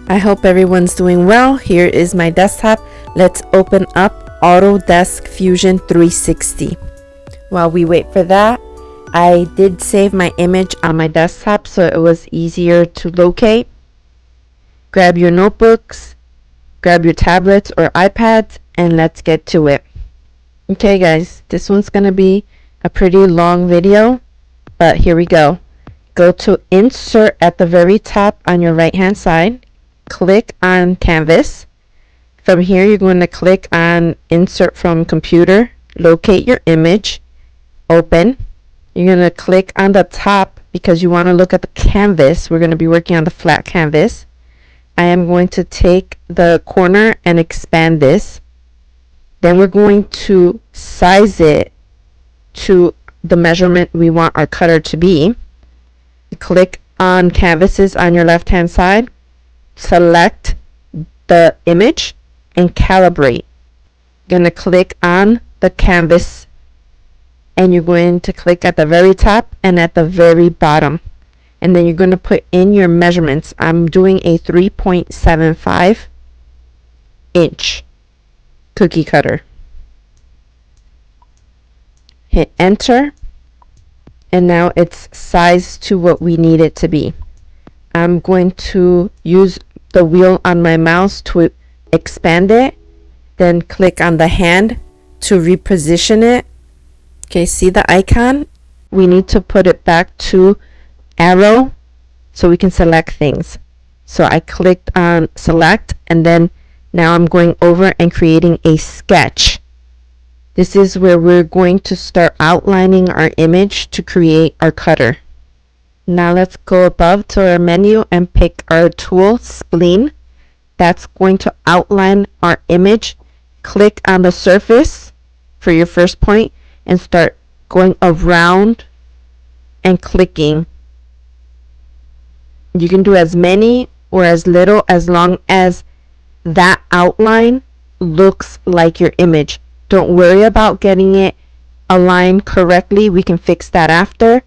I hope everyone's doing well. Here is my desktop. Let's open up Autodesk Fusion 360. While we wait for that, I did save my image on my desktop so it was easier to locate. Grab your notebooks, grab your tablets or iPads, and let's get to it. Okay guys, this one's going to be a pretty long video, but here we go. Go to Insert at the very top on your right hand side. Click on Canvas. From here you're going to click on Insert from Computer. Locate your image. Open. You're going to click on the top because you want to look at the canvas. We're going to be working on the flat canvas. I am going to take the corner and expand this. Then we're going to size it to the measurement we want our cutter to be. Click on Canvases on your left hand side. Select the image and calibrate. You're going to click on the canvas and you're going to click at the very top and at the very bottom. And then you're going to put in your measurements. I'm doing a 3.75 inch cookie cutter. Hit enter. And now it's sized to what we need it to be. I'm going to use the wheel on my mouse to expand it. Then click on the hand to reposition it. Okay, see the icon? We need to put it back to arrow so we can select things. So I clicked on select, and then now I'm going over and creating a sketch. This is where we're going to start outlining our image to create our cutter. Now let's go above to our menu and pick our tool, spline. That's going to outline our image. Click on the surface for your first point and start going around and clicking. You can do as many or as little as long as that outline looks like your image. Don't worry about getting it aligned correctly. We can fix that after.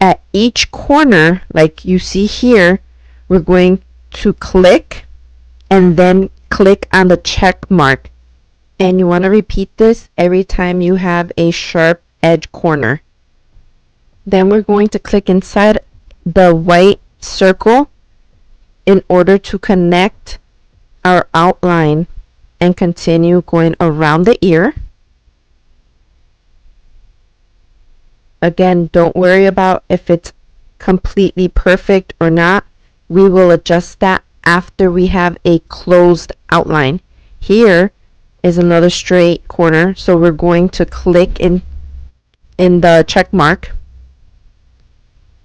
At each corner, like you see here, we're going to click and then click on the check mark. And you want to repeat this every time you have a sharp edge corner. Then we're going to click inside the white circle in order to connect our outline and continue going around the ear. Again, don't worry about if it's completely perfect or not. We will adjust that after we have a closed outline. Here is another straight corner, so we're going to click in the check mark,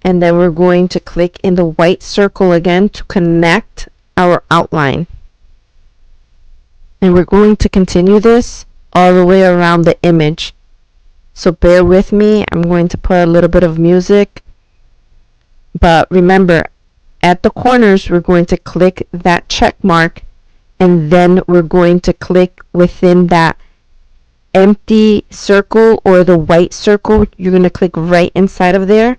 and then we're going to click in the white circle again to connect our outline. And we're going to continue this all the way around the image. So bear with me. I'm going to put a little bit of music. But remember, at the corners, we're going to click that check mark, and then we're going to click within that empty circle or the white circle. You're going to click right inside of there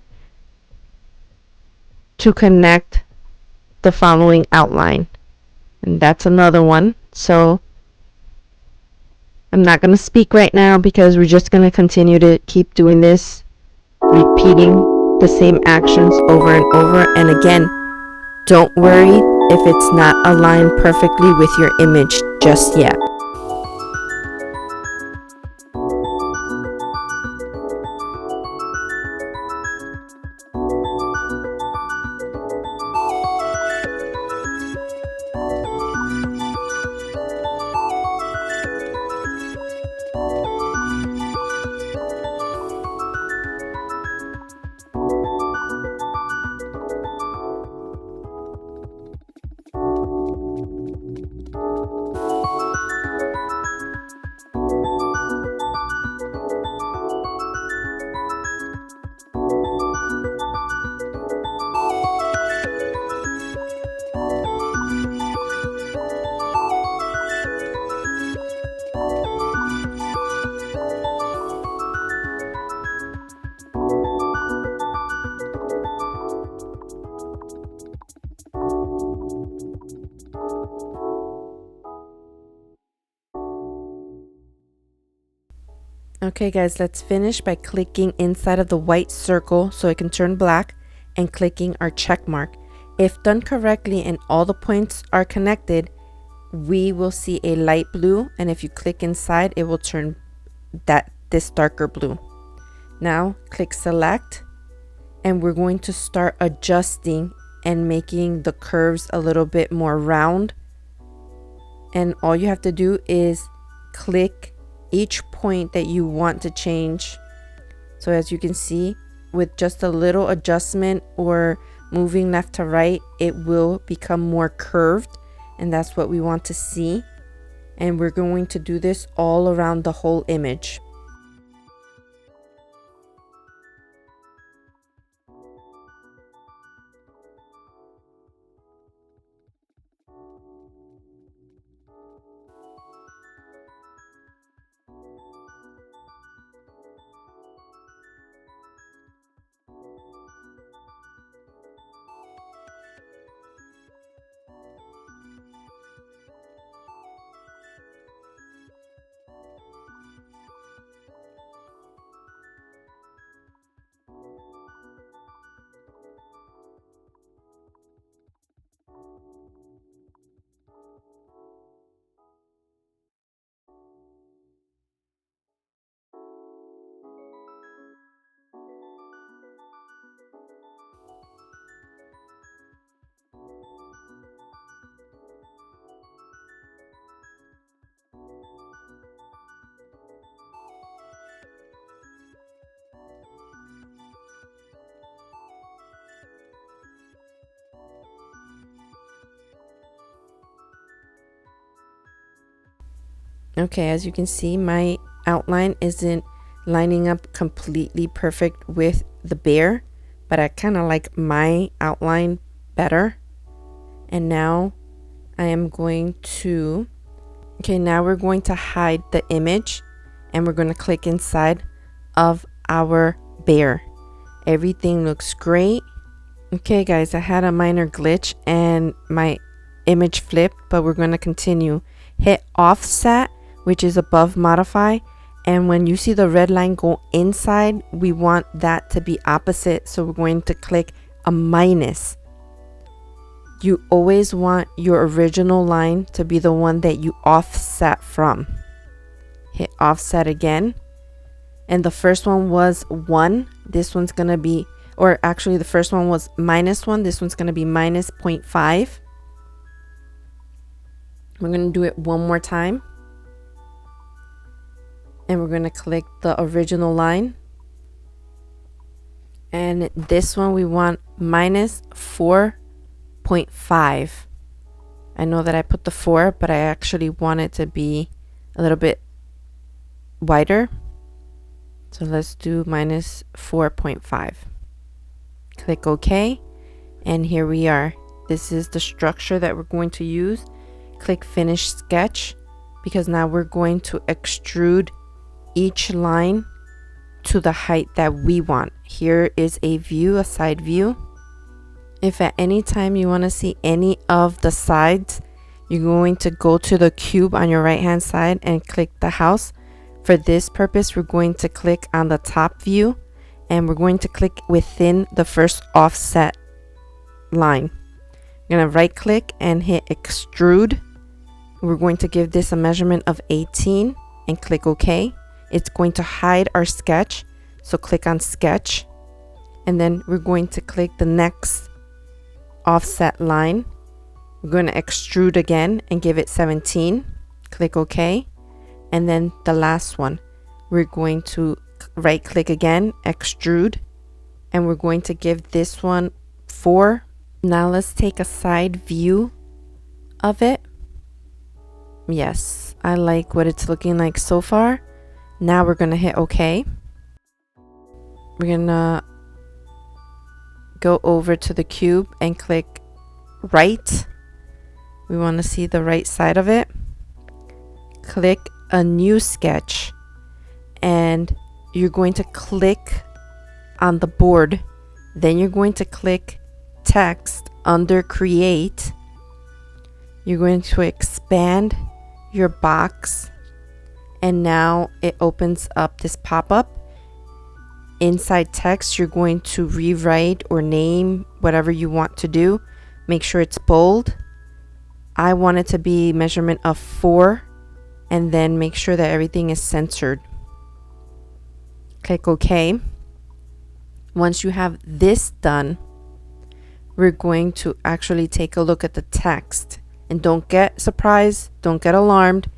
to connect the following outline. And that's another one. So I'm not going to speak right now because we're just going to continue to keep doing this, repeating the same actions over and over. And again, don't worry if it's not aligned perfectly with your image just yet. Okay guys, let's finish by clicking inside of the white circle so it can turn black and clicking our check mark. If done correctly and all the points are connected, we will see a light blue, and if you click inside, it will turn this darker blue. Now click select, and we're going to start adjusting and making the curves a little bit more round. And all you have to do is click each point that you want to change. So as you can see, with just a little adjustment or moving left to right, it will become more curved, and that's what we want to see. And we're going to do this all around the whole image. Okay, as you can see, my outline isn't lining up completely perfect with the bear, but I kind of like my outline better. And now I am going to, okay, now we're going to hide the image, and we're going to click inside of our bear. Everything looks great. Okay guys, I had a minor glitch and my image flipped, but we're going to continue. Hit offset, which is above modify, and when you see the red line go inside, we want that to be opposite, so we're going to click a minus. You always want your original line to be the one that you offset from. Hit offset again, and the first one was 1. This one's gonna be, or actually the first one was -1. This one's gonna be minus 0.5. We're gonna do it one more time, and we're gonna click the original line, and this one we want minus 4.5. I know that I put the 4, but I actually want it to be a little bit wider, so let's do minus 4.5. Click OK, and here we are. This is the structure that we're going to use. Click finish sketch, because now we're going to extrude each line to the height that we want. Here is a view, a side view. If at any time you want to see any of the sides, you're going to go to the cube on your right hand side and click the house. For this purpose, we're going to click on the top view, and we're going to click within the first offset line. You're going to right click and hit extrude. We're going to give this a measurement of 18 and click OK. It's going to hide our sketch, so click on sketch, and then we're going to click the next offset line. We're going to extrude again and give it 17. Click OK, and then the last one, we're going to right click again, extrude, and we're going to give this one 4. Now let's take a side view of it. Yes, I like what it's looking like so far. Now we're gonna hit OK. We're gonna go over to the cube and click right. We want to see the right side of it. Click a new sketch, and you're going to click on the board. Then you're going to click text under create. You're going to expand your box, and now it opens up this pop-up. Inside text, you're going to rewrite or name whatever you want to do. Make sure it's bold. I want it to be measurement of 4, and then make sure that everything is censored. Click OK. Once you have this done, we're going to actually take a look at the text. And don't get surprised, don't get alarmed.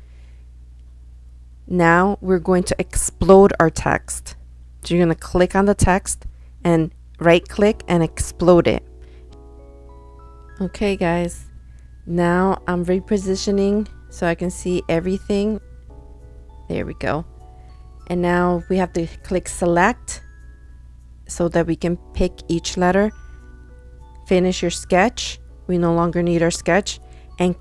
Now we're going to explode our text. So you're going to click on the text and right click and explode it. Okay guys, now I'm repositioning so I can see everything. There we go. And now we have to click select so that we can pick each letter. Finish your sketch. We no longer need our sketch. And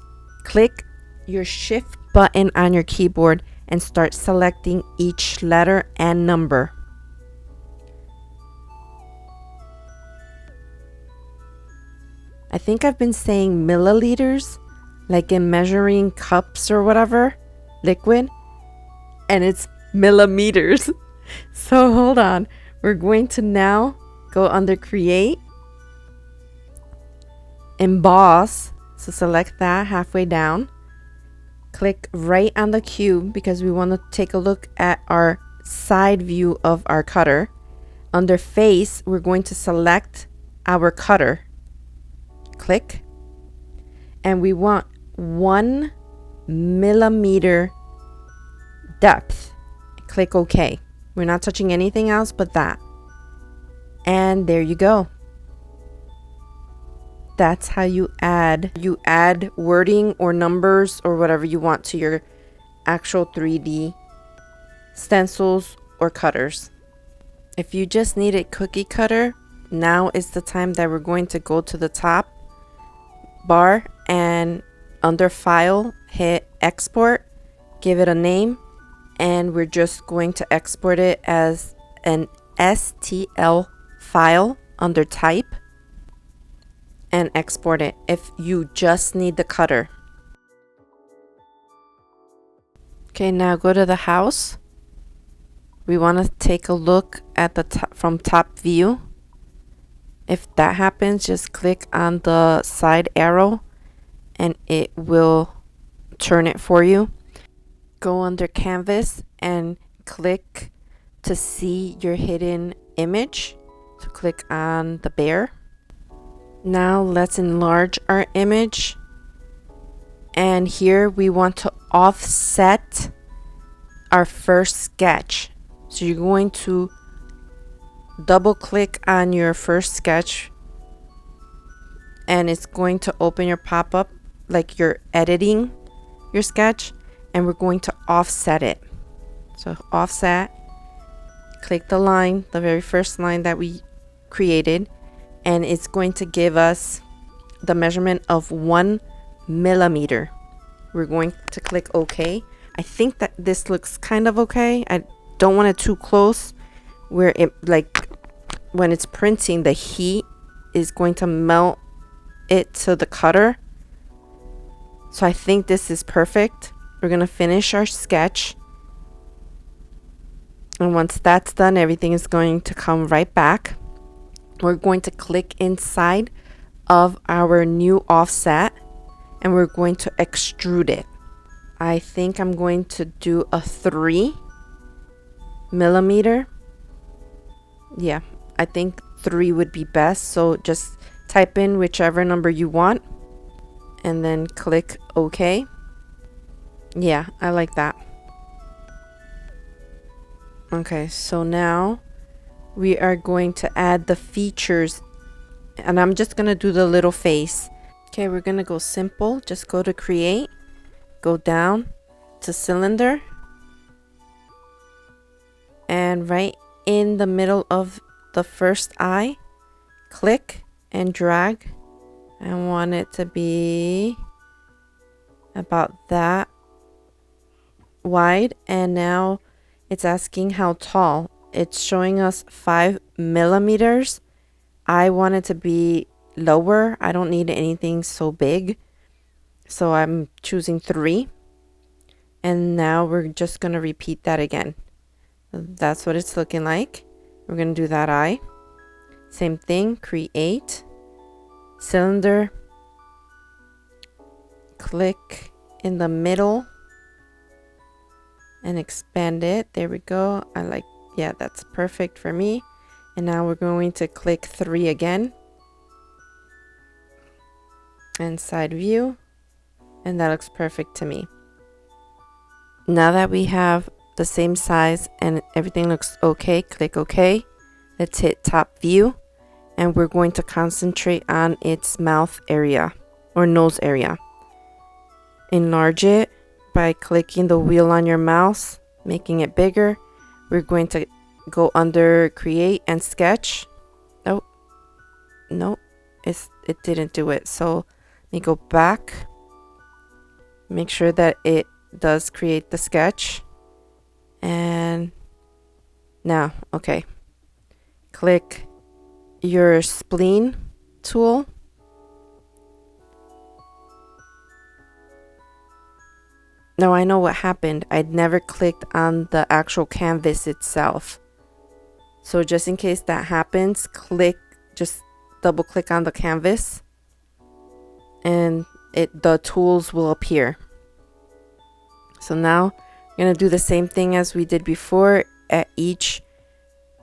click your shift button on your keyboard and start selecting each letter and number. I think I've been saying milliliters, like in measuring cups or whatever, liquid, and it's millimeters. So hold on. We're going to now go under create, emboss. So select that halfway down. Click right on the cube because we want to take a look at our side view of our cutter. Under face, we're going to select our cutter. Click. And we want 1 millimeter depth. Click OK. We're not touching anything else but that. And there you go. That's how you add wording or numbers or whatever you want to your actual 3D stencils or cutters. If you just need a cookie cutter, now is the time that we're going to go to the top bar and under file, hit export, give it a name, and we're just going to export it as an STL file under type and export it if you just need the cutter. Okay, now go to the house. We want to take a look at the top, from top view. If that happens, just click on the side arrow and it will turn it for you. Go under canvas and click to see your hidden image. So click on the bear. Now let's enlarge our image. And here we want to offset our first sketch. So you're going to double click on your first sketch and it's going to open your pop-up like you're editing your sketch, and we're going to offset it. So offset, click the line, the very first line that we created, and it's going to give us the measurement of 1 millimeter. We're going to click OK. I think that this looks kind of okay. I don't want it too close where it, like when it's printing, the heat is going to melt it to the cutter. So I think this is perfect. We're going to finish our sketch. And once that's done, everything is going to come right back. We're going to click inside of our new offset and we're going to extrude it. I think I'm going to do a 3 millimeter. Yeah, I think 3 would be best. So just type in whichever number you want and then click OK. Yeah, I like that. Okay, so now we are going to add the features and I'm just going to do the little face. Okay, we're going to go simple. Just go to create, go down to cylinder, and right in the middle of the first eye, click and drag. I want it to be about that wide, and now it's asking how tall. It's showing us 5 millimeters. I want it to be lower. I don't need anything so big, so I'm choosing 3. And now we're just going to repeat that again. That's what it's looking like. We're going to do that eye. Same thing, create, cylinder, click in the middle and expand it. There we go. Yeah, that's perfect for me. And now we're going to click 3 again. And side view. And that looks perfect to me. Now that we have the same size and everything looks okay, click OK. Let's hit top view. And we're going to concentrate on its mouth area or nose area. Enlarge it by clicking the wheel on your mouse, making it bigger. We're going to go under create and sketch. Oh, no, it didn't do it. So let me go back. Make sure that it does create the sketch. And now, okay. Click your spline tool. Now I know what happened. I'd never clicked on the actual canvas itself. So just in case that happens, just double click on the canvas and the tools will appear. So now I'm going to do the same thing as we did before. At each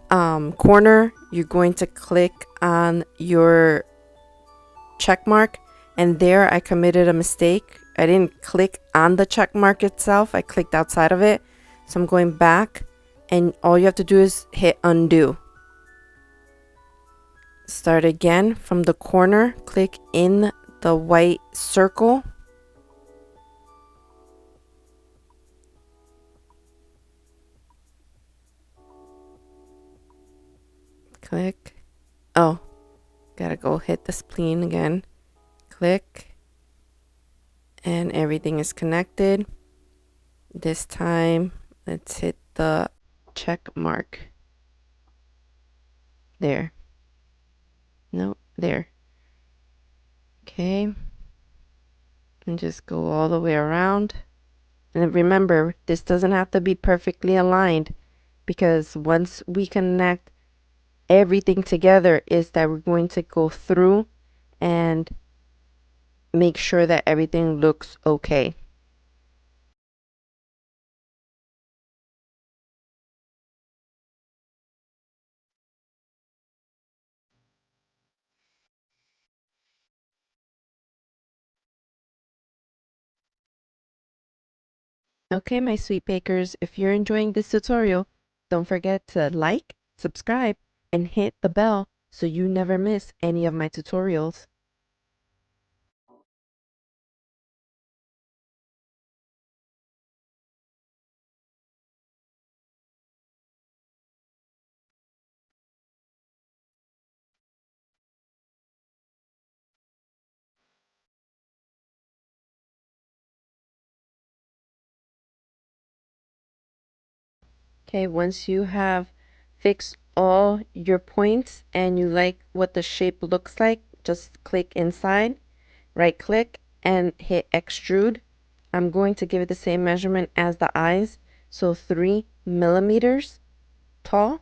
corner, you're going to click on your check mark, and there I committed a mistake. I didn't click on the check mark itself. I clicked outside of it. So I'm going back, and all you have to do is hit undo. Start again from the corner. Click in the white circle. Click. Oh, gotta go hit the spline again. Click. And everything is connected. This time, let's hit the check mark. There. No, there. Okay. And just go all the way around. And remember, this doesn't have to be perfectly aligned, because once we connect everything together is that we're going to go through and make sure that everything looks okay. Okay, my sweet bakers, if you're enjoying this tutorial, don't forget to like, subscribe, and hit the bell so you never miss any of my tutorials. Okay, once you have fixed all your points and you like what the shape looks like, just click inside, right click, and hit extrude. I'm going to give it the same measurement as the eyes, so 3 millimeters tall.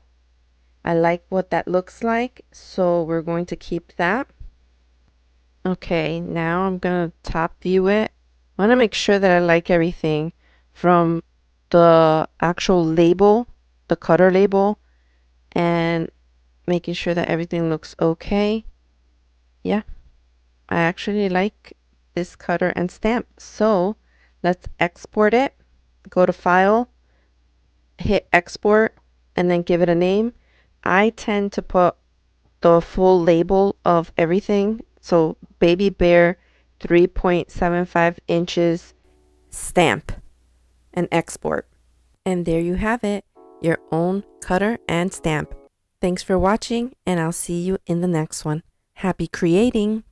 I like what that looks like, so we're going to keep that. Okay, now I'm gonna top view it. I want to make sure that I like everything from the actual label, the cutter label, and making sure that everything looks okay. Yeah, I actually like this cutter and stamp. So let's export it. Go to File, hit Export, and then give it a name. I tend to put the full label of everything. So Baby Bear 3.75 inches stamp and export. And there you have it, your own cutter and stamp. Thanks for watching, and I'll see you in the next one. Happy creating!